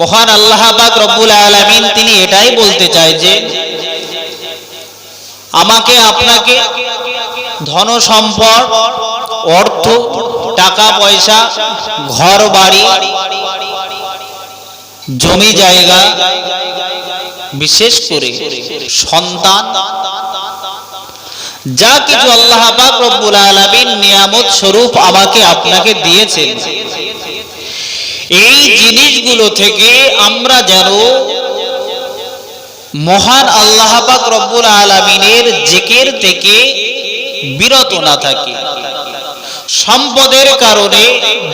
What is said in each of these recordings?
মহান আল্লাহ পাক রব্বুল আলামিন তিনি এটাই বলতে চায় যে আমাকে আপনাকে ধন সম্পদ, অর্থ, টাকা পয়সা, ঘর বাড়ি, জমি জায়গা, বিশেষ করে সন্তান, যা কিছু আল্লাহ পাক রব্বুল আলামিন নিয়ামত স্বরূপ আমাকে আপনাকে দিয়েছেন, এই জিনিসগুলো থেকে আমরা যেন মহান আল্লাহ পাক রব্বুল আলামিনের জিকির থেকে বিরত না থাকি। সম্পদের কারণে,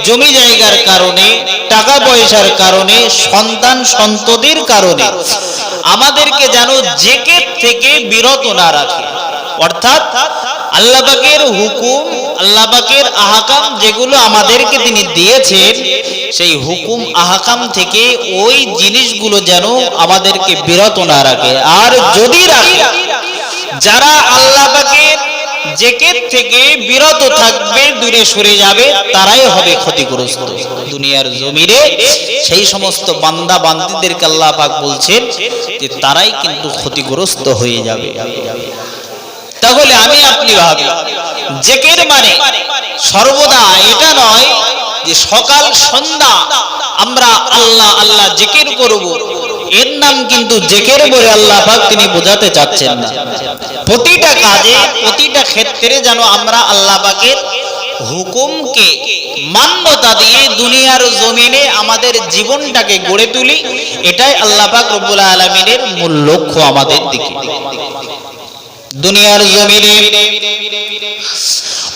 জমি জায়গার কারণে, টাকা পয়সার কারণে, সন্তান সন্ততির কারণে আমাদেরকে যেন জিকির থেকে বিরত না রাখে। অর্থাৎ আল্লাহ পাকের হুকুম, আল্লাহ পাকের আহকাম যেগুলো আমাদেরকে তিনি দিয়েছেন, সেই হুকুম আহকাম থেকে ওই জিনিসগুলো যেন আমাদেরকে বিরত না রাখে। আর যদি রাখে, যারা আল্লাহ পাকের জিকির থেকে বিরত থাকবে, দূরে সরে যাবে, তারাই হবে ক্ষতিগ্রস্ত। দুনিয়ার জমিনে সেই সমস্ত বান্দা বান্দীদেরকে আল্লাহ পাক বলছেন যে তারাই কিন্তু ক্ষতিগ্রস্ত হয়ে যাবে। তাহলে আমি আপনি ভাবি, জিকির মানে সর্বদা এটা নয় যে সকাল সন্ধ্যা আমরা আল্লাহ আল্লাহ জিকির করব, এর নাম কিন্তু জিকির বলে আল্লাহ পাক তিনি বোঝাতে চাচ্ছেন না। প্রতিটা কাজে, প্রতিটা ক্ষেত্রে যেন আমরা আল্লাহ পাকের হুকুমকে মান্যতা দিয়ে দুনিয়ার জমিনে আমাদের জীবনটাকে গড়ে তুলি, এটাই আল্লাহ পাক রব্বুল আলামিনের মূল লক্ষ্য আমাদের দিকে। দুনিয়ার জমিনে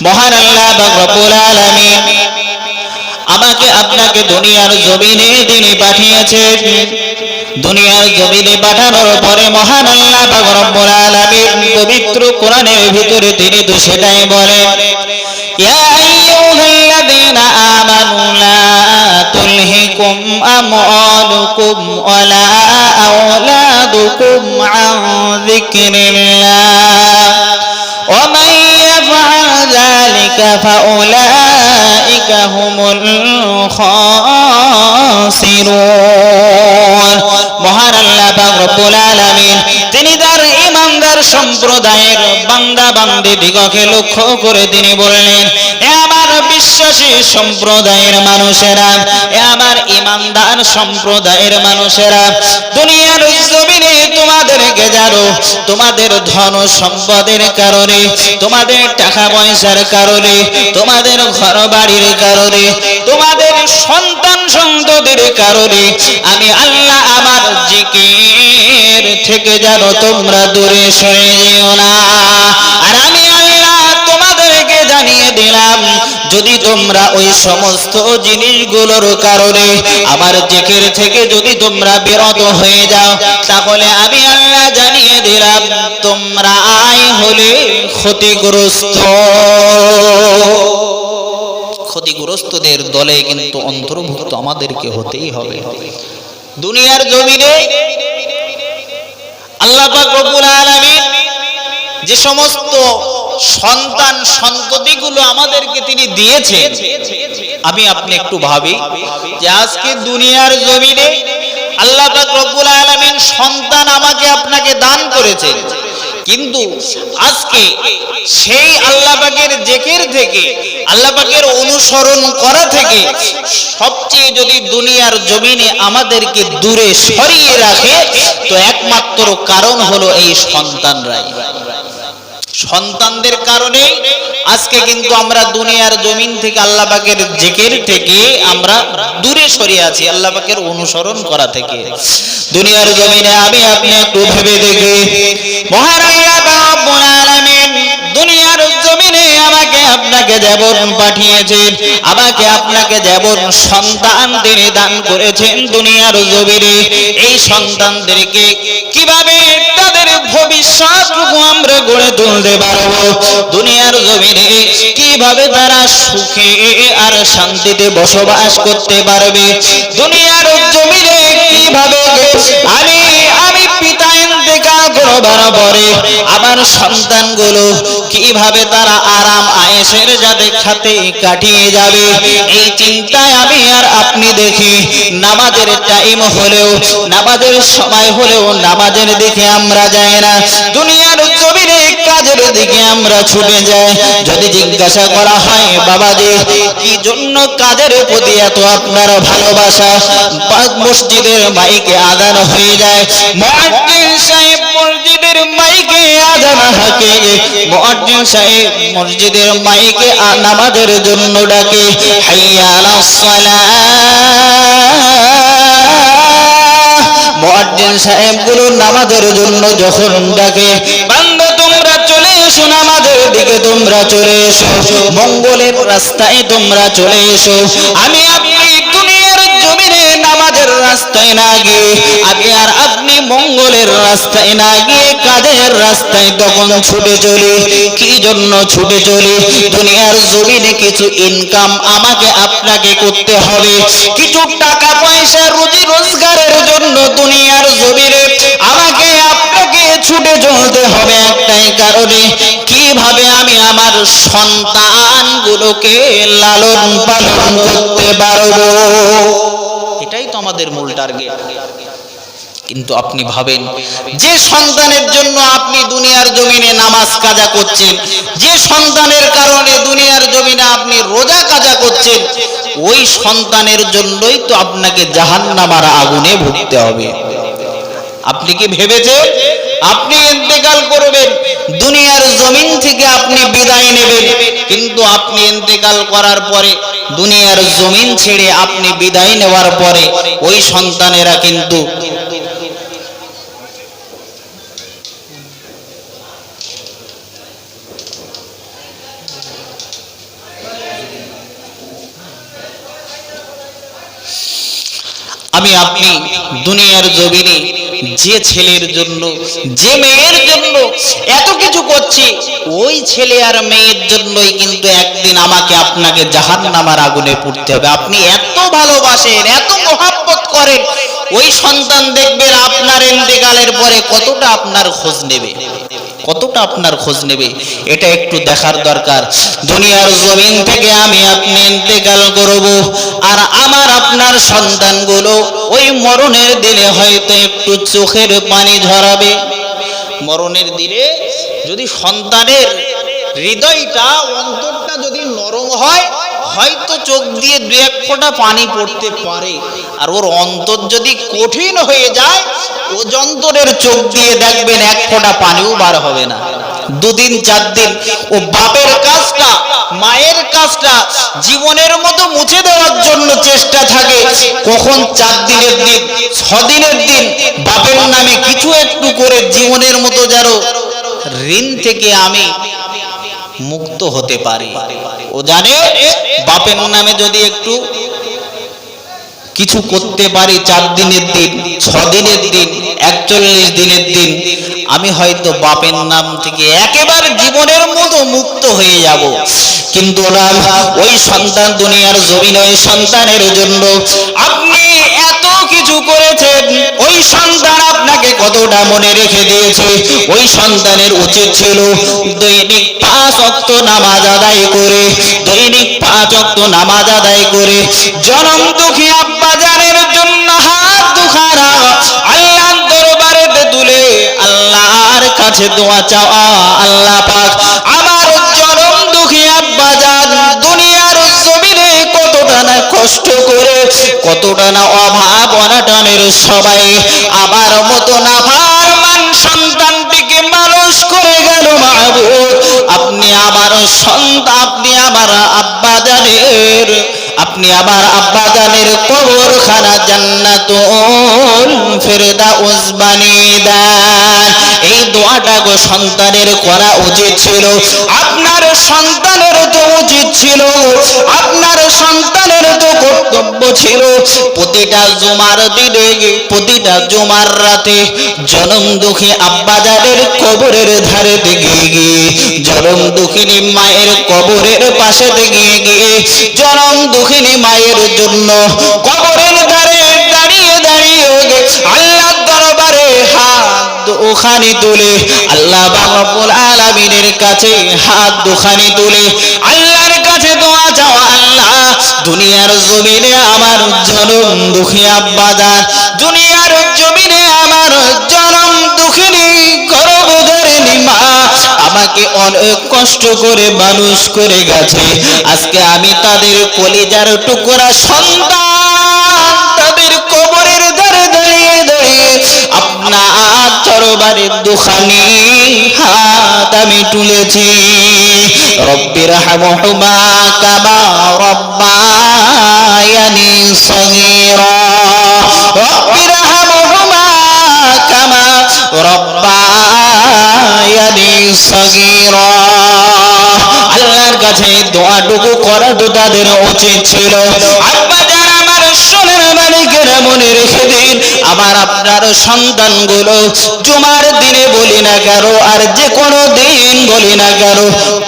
মহান আল্লাহ পাক রব্বুল আলামিন আমাকে আপনাকে দুনিয়ার জমিনে তিনি পাঠিয়েছেন। দুনিয়ার জমিনে পাঠানোর পরে মহান আল্লাহ পাক রব্বুল আলামিন পবিত্র কোরআনের ভিতরে তিনি তো সেটাই বলেন, ইয়া আইয়ুহাল্লাযীনা আমানু লা তুলহিকুম আমওয়ালুকুম ওয়ালা আওলাদুকুম আন যিকরিল্লাহ ওয়া মান ইয়াফআল যালিকা ফাউলাইকা হুমুল খাসিরুন। মহান আল্লাহ পাক রব্বুল আলামিন তিনি তার ঈমানদার সম্প্রদায়ের বান্দা বান্দীদিগকে লক্ষ্য করে তিনি বললেন, এ আমার বিশ্বাসী সম্প্রদায়ের মানুষেরা, এ আমার ঈমানদার সম্প্রদায়ের মানুষেরা, দুনিয়ার জমিনে তোমাদেরকে জানো তোমাদের ধন সম্পদের কারণে, তোমাদের টাকা পয়সার কারণে, তোমাদের ঘর বাড়ির কারণে, তোমাদের সন্তান সন্ততির কারণে আমি আল্লাহ আমার জিকির থেকে যেন তোমরা দূরে সরে যেও না। আর আমি আল্লাহ তোমাদেরকে জানিয়ে দিলাম, যদি তোমরা ওই সমস্ত জিনিসগুলোর কারণে আমার জিকির থেকে যদি তোমরা বিরত হয়ে যাও, তাহলে আমি আল্লাহ জানিয়ে দিলাম তোমরাই হলে ক্ষতিগ্রস্ত। ক্ষতিগ্রস্তদের দলে কিন্তু অন্তর্ভুক্ত আমাদেরকে হতেই হবে। দুনিয়ার জমিনে আল্লাহ পাক রব্বুল আলামিন যে সমস্ত সন্তান সন্ততিগুলো আমাদেরকে তিনি দিয়েছেন, আমি আপনি একটু ভাবি যে আজকে দুনিয়ার জমিনে আল্লাহ পাক রব্বুল আলামিন সন্তান আমাকে আপনাকে দান করেছেন, কিন্তু আজকে সেই আল্লাহ পাকের জিকির থেকে, আল্লাহ পাকের অনুসরণ করা থেকে সবচেয়ে যদি দুনিয়ার জমিনে আমাদেরকে দূরে সরিয়ে রাখে, তো একমাত্র কারণ হলো এই সন্তানরাই। সন্তানদের কারণে আজকে কিন্তু আমরা দুনিয়ার জমিন থেকে আল্লাহ পাকের জিকির থেকে আমরা দূরে সরে আছি, আল্লাহ পাকের অনুসরণ করা থেকে। দুনিয়ার জমিনে আমি আপনি একটু ভেবে দেখি, মহান আল্লাহ রব্বুল আলামিন দুনিয়ার জমিনে আমাকে আপনাকে যেমন পাঠিয়েছেন, আমাকে আপনাকে যেমন সন্তান তিনি দান করেছেন দুনিয়ার জমিনে, এই সন্তানদেরকে কিভাবে তাদের ভবিষ্যৎটুকু আমরা গড়ে তুলতে পারবো, দুনিয়ার জমিনে কিভাবে তারা সুখে আর শান্তিতে বসবাস করতে পারবে, দুনিয়ার জমিনে কিভাবে আমি পিতা ইন্তেকাল করবার পরে আমার সন্তানগুলো কিভাবে তারা আরাম আয়েশের যাতে খাতে কাটিয়ে যাবে, এই চিন্তায় আমি আর আপনি দেখি নামাজের টাইম হলেও, নামাজের সময় হলেও নামাজের দিকে আমরা যাই না, দুনিয়ার জমিনে কাজের দিকে আমরা ছুটে যাই। যদি জিজ্ঞাসা করা হয় বাবাজি কি জন্য কাজের প্রতি এত আপনার ভালোবাসা, মসজিদের মাইকে আযান হয়ে যায়, মুয়াজ্জিন সাহেব মসজিদের মাইকে আযান হাঁকে, মুয়াজ্জিন সাহেব মসজিদের মাইকে নামাজের জন্য ডাকে, হাইয়া আলাস সালাহ, মুয়াজ্জিন সাহেবগুলো নামাজের জন্য যখন ডাকে, বান্দা তোমরা চলে এসো, নামাজের দিকে তোমরা চলে এসো, মঙ্গলের রাস্তায় তোমরা চলে এসো। আমি আপনি দুনিয়ার জমিনে নামাজের রাস্তায় না গিয়ে, আমি আর আপনি মঙ্গলের রাস্তায় না গিয়ে কাজের রাস্তায় তখন ছুটে চলি। কি জন্য ছুটে চলি? দুনিয়ার জমিনে কিছু ইনকাম আমাকে আপনাকে করতে হবে, কিছু টাকা পয়সা রুজি রোজগারের জন্য দুনিয়ার জমিনে আমাকে আপনাকে ছুটে চলতে হবে একটাই কারণে, কিভাবে আমি আমার সন্তানগুলোকে লালন পালন করতে পারবো। এটাই তো আমাদের মূল টার্গেট। কিন্তু আপনি ভাবেন যে সন্তানের জন্য আপনি দুনিয়ার জমিনে নামাজ কাজা করছেন, যে সন্তানের কারণে দুনিয়ার জমিনে আপনি রোজা কাজা করছেন, ওই সন্তানের জন্যই তো আপনাকে জাহান্নামের আগুনে ভুগতে হবে। আপনি কি ভেবেছেন আপনি ইন্তেকাল করবেন, দুনিয়ার জমিন থেকে আপনি বিদায় নেবেন, কিন্তু আপনি ইন্তেকাল করার পরে দুনিয়ার জমিন ছেড়ে আপনি বিদায় নেওয়ার পরে ওই সন্তানেরা কিন্তু আমি আপনি দুনিয়ার জমিনে যে ছেলের জন্য যে মেয়ের জন্য এত কিছু করছি, ওই ছেলে আর মেয়ের জন্যই কিন্তু একদিন আমাকে আপনাকে জাহান্নামের আগুনে পুড়তে হবে। আপনি এত ভালোবাসেন, এত মহব্বত করেন, ওই সন্তান দেখবেন আপনার ইন্তেকালের পরে কতটা আপনার খোঁজ নেবে, কতটা আপনার খোঁজ নেবে, এটা একটু দেখার দরকার। দুনিয়ার জমিন থেকে আমি আপনি ইন্তেকাল করব, আর আমার আপনার সন্তানগুলো ওই মরণের দিনে হয়তো একটু চোখের পানি ঝরাবে। মরণের দিনে যদি সন্তানের হৃদয়টা, অন্তরটা যদি নরম হয়, হয়তো চোখ দিয়ে দু এক ফোঁটা পানি পড়তে পারে। আর ওর অন্তর যদি কঠিন হয়ে যায়, ও যন্ত্রের চোখ দিয়ে দেখবেন এক ফোঁটা পানিও বার হবে না। দুদিন চার দিন ও বাপের কাজটা, মায়ের কাজটা জীবনের মতো মুছে দেওয়ার জন্য চেষ্টা থাকে, কখন 4 দিনের দিন 6 দিনের দিন বাপের নামে কিছু একটু করে জীবনের মতো যেন ঋণ থেকে আমি মুক্ত হতে পারি। ও জানে বাপের নামে যদি একটু কিছু করতে পারি 4 দিনের দিন, 6 দিনের দিন, 41 দিনের দিন, আমি হয়তো বাপের নাম থেকে একেবারে জীবনের মতো মুক্ত হয়ে যাব। কিন্তু না, ওই সন্তান দুনিয়ার জমিনে ওই সন্তানের জন্য আপনি এত কিছু করেছেন, ওই সন্তান আপনাকে কতটা মনে রেখে দিয়েছে। ওই সন্তানের উচিত ছিল দৈনিক 5 ওয়াক্ত নামাজ আদায় করে, দৈনিক 5 ওয়াক্ত নামাজ আদায় করে জনম দুঃখী আব্বা জানের জন্য হাত দুখানা আল্লাহর দরবারে তুলে আল্লাহর কাছে দোয়া চাওয়া, আল্লাহ পাক আমার জনম দুঃখী আব্বা জান দুনিয়ার জমিনে কতটা না কষ্ট করে, কতটা না অভাব অনাটনের সবাই আমার মতো নাফরমান সন্তানটিকে মানুষ করে গেল। মাহবুব আপনি আমার সন্তান, আপনি আমার আব্বা জানের, আপনি আমার আব্বা জানের কবরখানা জান্নাতুল ফেরদাউস বানিয়ে দেন। এই দোয়াটা গো সন্তানের করা উচিত ছিল, আপনার সন্তানের তো উচিত ছিল, আপনার সন্তানের তো কর্তব্য ছিল প্রতিটা জুমার দিনে, প্রতিটা জুমার রাতে জনম দুঃখী আব্বা জানের কবরের ধারে গিয়ে গিয়ে, জনম দুঃখিনী মায়ের কবরের পাশে গিয়ে গিয়ে জনম দুঃখিনী মায়ের জন্য কবরের ধারে দাঁড়িয়ে দাঁড়িয়ে আল্লাহর দরবারে হাত দুখানি তুলে আল্লাহ পাক রব্বুল আলামিনের কাছে হাত দুখানি তুলে আল্লাহর কাছে দোয়া চাওয়া, আল্লাহ দুনিয়ার জমিনে আমার জনম দুঃখী আব্বাজান, দুনিয়ার জমিনে আমার জনম দুঃখিনী গর্ভধারিণী মা আমাকে অনেক কষ্ট করে মানুষ করে গেছে। আজকে আমি তাদের কলিজার টুকরা সন্তান, তাদের কবরের ধারে দাঁড়িয়ে দাঁড়িয়ে আপনার দরবারে দুখানি হাত আমি তুলেছি। রব্বির হামহুমা কামা রব্বায়ানি সগীরা, রব্বির হামহুমা কামা রব্বায়ানি সগীরা। আল্লাহর কাছে দোয়াটুকু করা তো তাদের উচিত ছিল। আব্বা যারা আমার সোনার মানিকেরা মনে রেখে দিন, আমার আপনার সন্তানগুলো জুমার দিনে বলি না কেন আর যে কোনো দিন বলি না কেন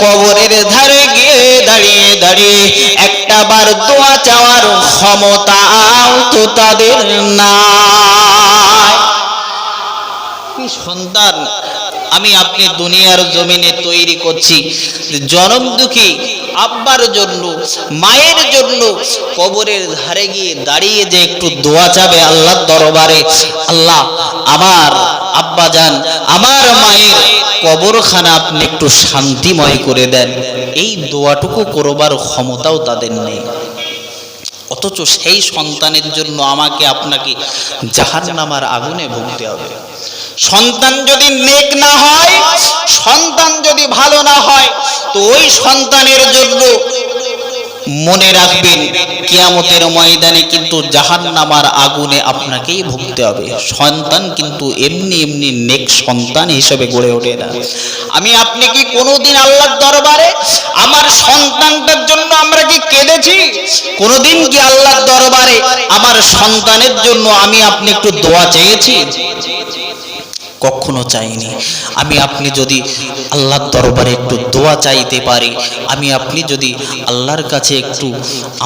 কবরের ধারে গিয়ে দাঁড়িয়ে দাঁড়িয়ে একটা বার দোয়া চাওয়ার ক্ষমতাও তো তাদের নাই। কি সন্তান আমি আপনি দুনিয়ার জমিনে তৈরি করছি, জনম দুঃখী আব্বার জন্য, মায়ের জন্য কবরের ধারে গিয়ে দাঁড়িয়ে যে একটু দোয়া চাবে আল্লাহর দরবারে, আল্লাহ আমার আব্বা জান আমার মায়ের কবরখানা আপনি একটু শান্তিময় করে দেন, এই দোয়াটুকু করবার ক্ষমতাও তাদের নেই। অথচ সেই সন্তানের জন্য আমাকে আপনাকে জাহান্নামের আগুনে ভুগতে হবে। সন্তান যদি নেক না হয়, সন্তান যদি ভালো না হয়, তো ওই সন্তানের জন্য মনে রাখবেন কিয়ামতের ময়দানে কিন্তু জাহান্নামের আগুনে আপনাকেই ভুগতে হবে। সন্তান কিন্তু এমনি এমনি নেক সন্তান হিসেবে গড়ে ওঠে না। আমি আপনি কি কোনোদিন আল্লাহর দরবারে আমার সন্তানটার জন্য আমরা কি কেঁদেছি? কোনোদিন কি আল্লাহর দরবারে আমার সন্তানের জন্য আমি আপনি একটু দোয়া চেয়েছি? কখনো চাইনি। আমি আপনি যদি আল্লাহর দরবারে একটু দোয়া চাইতে পারি, আমি আপনি যদি আল্লাহর কাছে একটু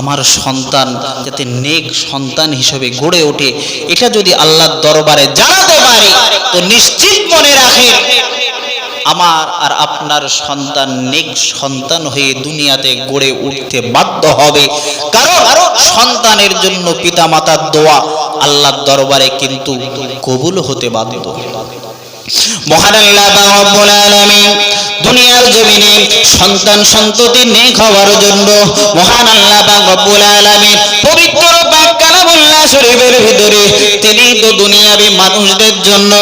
আমার সন্তান যাতে নেক সন্তান হিসেবে গড়ে ওঠে এটা যদি আল্লাহর দরবারে জানাতে পারি, তো নিশ্চিত মনে রাখেন আমার আর আপনার সন্তান নেক সন্তান হয়ে দুনিয়াতে গড়ে উঠতে বাধ্য হবে। কারণ সন্তানের জন্য পিতামাতার দোয়া আল্লাহর দরবারে কিন্তু কবুল হতে বাধ্য। মহান আল্লাহ রাব্বুল আলামিন দুনিয়ার জমিনে সন্তান সন্ততি নেক হওয়ার জন্য মহান আল্লাহ রাব্বুল আলামিন পবিত্র পাক কালামুল্লাহ শরীফের ভিতরে তিনি তো দুনিয়াবী মানুষদের জন্য,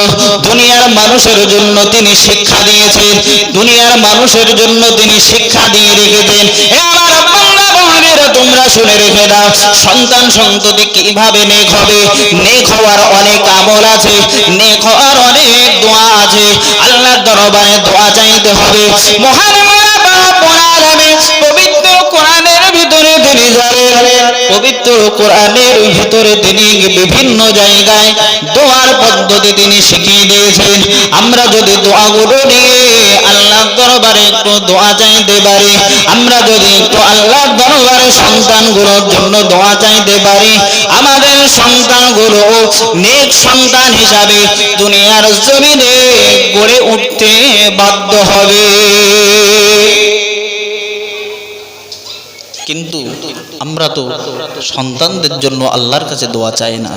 দুনিয়ার মানুষের জন্য তিনি শিক্ষা দিয়েছেন, দুনিয়ার মানুষের জন্য তিনি শিক্ষা দিয়ে রেখেছেন। আমার বান্দা বান্দিরা তোমরা শুনে রেখে দাও, সন্তান সন্ততি কিভাবে নেক হবে। নেক হওয়ার অনেক আমল আছে, নেক হওয়ার অনেক দোয়া আছে। আল্লাহর দরবারে দোয়া চাইতে হবে। মহান আল্লাহ রাব্বুল আলামিন পবিত্র কোরআনের ভিতরে তিনি জানেন, পবিত্র কোরআনের ভিতরে তিনি বিভিন্ন জায়গায় দোয়ার পদ্ধতি তিনি শিখিয়ে দিয়েছেন। আমরা যদি দোয়াগুলো নিয়ে আল্লাহর দরবারে একটু দোয়া চাইতে পারি, আমরা যদি একটু আল্লাহর দরবারে সন্তানগুলোর জন্য দোয়া চাইতে পারি, আমাদের সন্তানগুলো নেক সন্তান হিসাবে দুনিয়ার জমিনে গড়ে উঠতে বাধ্য হবে। কিন্তু আমরা তো সন্তানদের জন্য আল্লাহর কাছে দোয়া চাই না।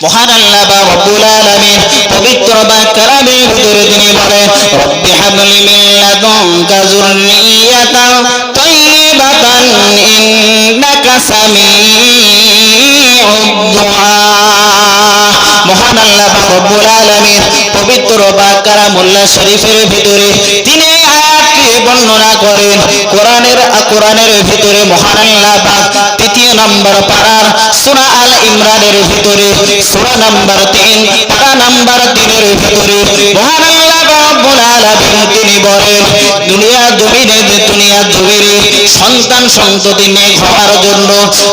মহান আল্লাহ রাব্বুল আলামিন পবিত্র কালামের ভিতরে তিনি বলেন, রব্বি হাবলি মিন লাদুনকা যুররিয়াতান তাইয়্যিবাতান ইন্নাকা সামিউদ দুআ। মহান আল্লাহ রাব্বুল আলামিন পবিত্র কালামুল্লাহ শরীফের ভিতরে তিনি আয়াতটি বর্ণনা করেন। কোরআনের ভিতরে মহান আল্লাহ পাক 3 নম্বর পারার সূরা আল ইমরানের ভিতরে সূরা নাম্বার 3 পারা নাম্বার 3 এর ভিতরে মহান আল্লাহ রাব্বুল আলামিন তিনি বলেন, দুনিয়া জমিনে সন্তান সন্ততি নেক হওয়ার জন্য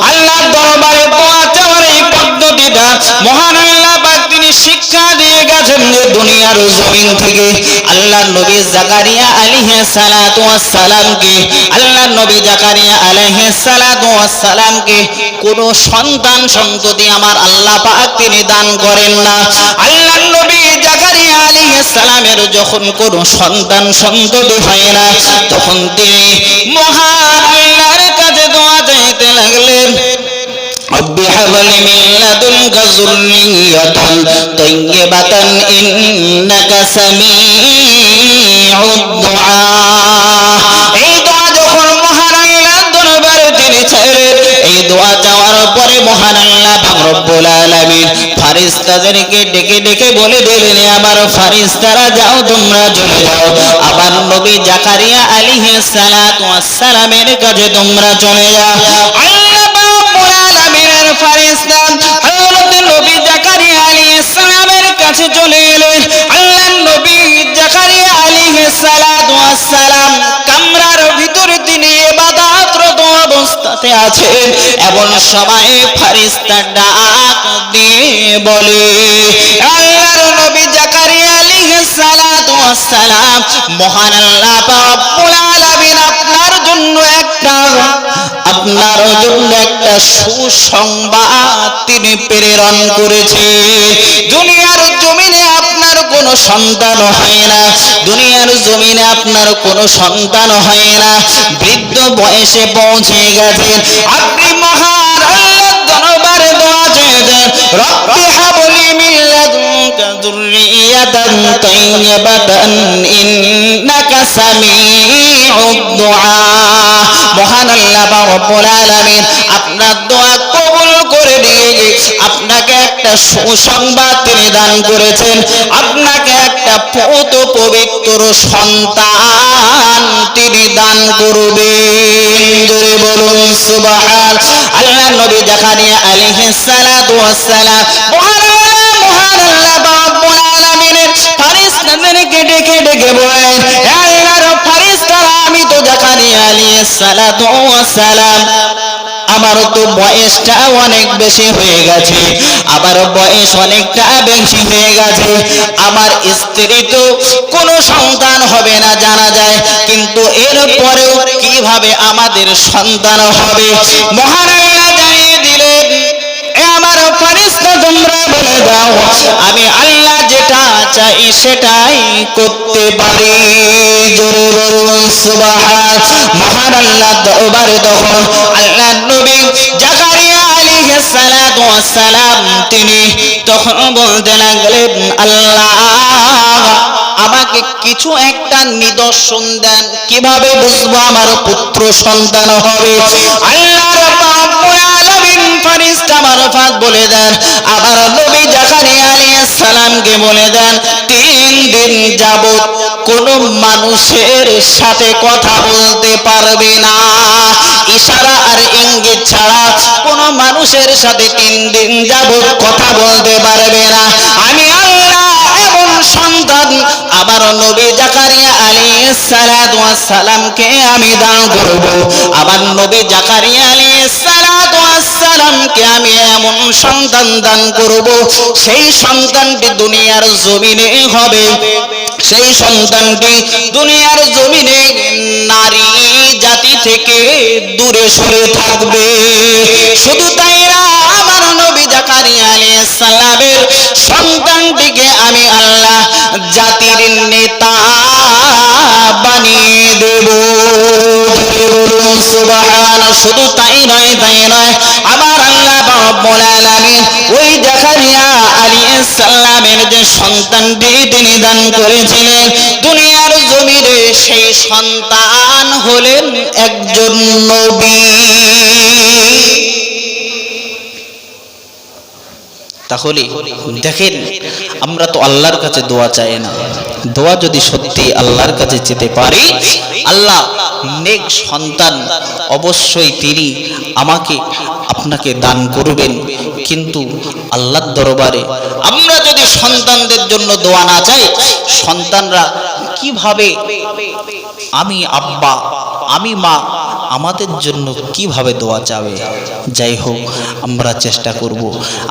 আল্লাহর দরবারে দোয়া চাওয়ার এই পদ্ধতিটা মহান আল্লাহ পাক তিনি শিক্ষা দিয়ে গেছেন। যে দুনিয়ার জমিন থেকে আল্লাহর নবী জাকারিয়া আলাইহিস সালাতু ওয়াস সালামকে, আল্লাহর নবী জাকারিয়া আলাইহিস সালাতু ওয়াস সালামকে কোন সন্তান সন্ততি আমার আল্লাহ পাক তিনি দান করেন না। আল্লাহর নবী জাকারিয়া সালামের যখন কোনো সন্ততি হয় না, তখন তিনি মহান আল্লাহর কাছে দোয়া চাইতে লাগলেন, رب هب لي من لدنك ذرية طيبة إنك سميع الدعاء। এই দোয়া যখন মহান আল্লাহর দরবারে তিনি চাইলেন, এই দোয়া চাওয়ার পরে মহান আল্লাহ পাক রব্বুল আলামিন ফেরেশতাদেরকে ডেকে ডেকে বলে দিলেন, আমার ফেরেশতারা যাও, তোমরা চলে যাও, আবার নবী জাকারিয়া আলাইহিস সালাতু ওয়াস সালামের কাছে তোমরা চলে যাও। আল্লাহ রব্বুল আলামিনের ফেরেশতা হযরত নবী জাকারিয়া আলাইহিস সালামের কাছে চলে এলেন। আল্লাহর নবী জাকারিয়া আলাইহিস সালাতু ওয়াস সালাম কামরার ভিতরে তিনি ইবাদতরত অবস্থাতে আছেন, এমন সময় ফেরেশতা ডাক দিয়ে বলে, আল্লাহর নবী জাকারিয়া আলাইহিস সালাতু ওয়াস সালাম, মহান আল্লাহ রব্বুল আলামিন আপনার জন্য একটা সুসংবাদ তিনি প্রেরণ করেছে। দুনিয়ার জমিনে আপনার কোনো সন্তান হয় না, দুনিয়ার জমিনে আপনার কোনো সন্তান হয় না, বৃদ্ধ বয়সে পৌঁছে গেছেন, আপনি মহান আল্লাহর দরবারে দোয়া চেয়েছেন, রব্বি হাবলি মিন লাদুনকা যুররিয়াতান তাইয়্যিবাতান ইন্নাকা সামিউদ দুআ। মহান আল্লাহ রব্বুল আলামিন আপনার দোয়া কবুল করে নিয়ে আপনাকে একটা সুসংবাদ তিনি দান করেছেন, আপনাকে একটা পবিত্র সন্তান তিনি দান করবেন। জোরে বলুন সুবহান। আল্লাহর নবী জাকারিয়া আলাইহিস সালাতু ওয়াস সালাম মহান আল্লাহ রব্বুল আলামিনের ফেরেশতাদেরকে ডেকে ডেকে বলেন, হে আল্লাহর ফেরেশতারা, আমি তো জাকারিয়া আলাইহিস সালাতু ওয়াস সালাম, আমার তো বয়সটা অনেক বেশি হয়ে গেছে, আমার বয়স অনেকটা বেশি হয়ে গেছে, আমার স্ত্রী তো কোনো সন্তান হবে না জানা যায়, কিন্তু এরপরেও কিভাবে আমাদের সন্তান হবে? মহান আল্লাহ জানিয়ে দিলেন, আমার ফেরেশতা তোমরা বলে দাও, আমি আল্লাহ যেটা চাই সেটাই করতে পারি। জোরে বলুন সুবহান। মহান আল্লাহ দরবারে তখন আল্লাহর নবী জাকারিয়া আলাইহিস সালাতু ওয়াস সালাম তিনি তখন বলতে লাগলেন, আল্লাহ আমাকে কিছু একটা নিদর্শন দেন, কিভাবে বুঝবো আমার পুত্র সন্তান হবে? আল্লাহ রাব্বুল আলামিন ফেরেশতা মারফত বলে দেন, আবার নবী জাকারিয়া আলাইহিস সালামকে বলে দেন, 3 দিন যাবত কোন মানুষের সাথে কথা বলতে পারবে না, ইশারা আর ইঙ্গিত ছাড়া কোন মানুষের সাথে 3 দিন যাবত কথা বলতে পারবে না। আমি আল্লাহ এমন সন্তান আমার নবী জাকারিয়া আলাইহিস সালাতু ওয়াস সালামকে আমি দান করব, আমার নবী জাকারিয়া আলাইহিস সালাতু ওয়াস সালামকে আমি এমন সন্তান দান করব, সেই সন্তানটি দুনিয়ার জমিনে হবে, সেই সন্তানটি দুনিয়ার জমিনে নারী জাতি থেকে দূরে সরে থাকবে। শুধু তাই না, আমার নবী জাকারিয়া আলাইহিস সালামের সন্তানটিকে আমি আল্লাহ জাতির নেতা বানিয়ে দেব। সুবহান। শুধু তাই নয়, আমার আল্লাহ রব্বুল আলামিন ওই জাকারিয়া আলাইহিস সালামের যে সন্তানটি তিনি দান করেছিলেন দুনিয়ার জমিনে, সেই সন্তান হলেন একজন নবী। তাহলে দেখেন, আমরা তো আল্লাহর কাছে দোয়া চাই না, দোয়া যদি সত্যি আল্লাহর কাছে যেতে পারি, আল্লাহ নেক সন্তান অবশ্যই তিনি আমাকে আপনাকে দান করবেন। কিন্তু আল্লাহর দরবারে আমরা যদি সন্তানদের জন্য দোয়া না চাই, সন্তানরা কিভাবে, আমি আব্বা আমি মা, আমাদের জন্য কিভাবে দোয়া চাবে? যাই হোক, আমরা চেষ্টা করব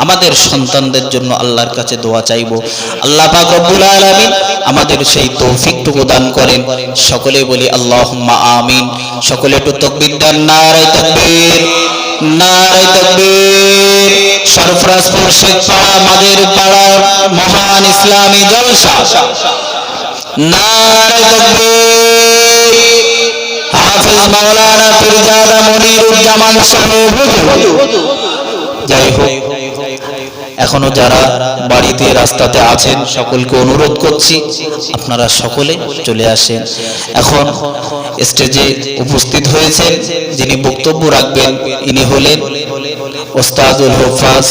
আমাদের সন্তানদের জন্য আল্লাহর কাছে দোয়া চাইব। আল্লাহ পাক রব্বুল আলামিন আমাদের সেই তৌফিকটুকু দান করেন। সকলে বলি আল্লাহুম্মা আমিন। সকলে একটু তাকবীর দেন, নারে তাকবীর, নারে তাকবীর। সরফরাজপুর শেখ পাড়া, মাদের পাড়ার মহান ইসলামী জলসা নারে তাকবীর। হাফেজ মাওলানা পীরজাদা মনিরুজ্জামান সাহেব হুজুর। যাই হোক, এখনো যারা বাড়িতে রাস্তাতে আছেন সকলকে অনুরোধ করছি আপনারা সকলে চলে আসেন। এখন স্টেজে উপস্থিত হয়েছেন যিনি বক্তব্য রাখবেন, ইনি হলেন ওস্তাদুল হুফাজ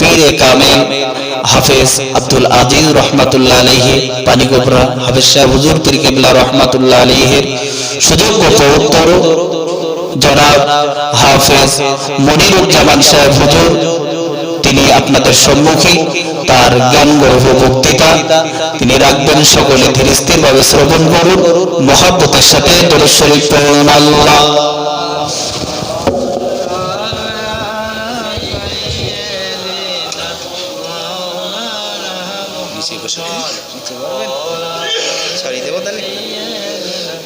পীরে কামেল হাফেজ আব্দুল আজিজ রহমাতুল্লাহ আলাইহি পানিগোবরা হাফেজ সাহেব হুজুর পীর কিবলা রহমাতুল্লাহ আলাইহির সুযোগ্য পৌত্র জনাব হাফেজ মনিরুজ্জামান সাহেব হুজুর, তিনি আপনাদের সম্মুখে তার জ্ঞানগর্ভ বক্তৃতা তিনি রাখবেন। সকলে ধীর স্থির ভাবে শ্রবণ করুন, মহব্বতের সাথে দরুদ শরীফ পড়ুন। আল্লাহ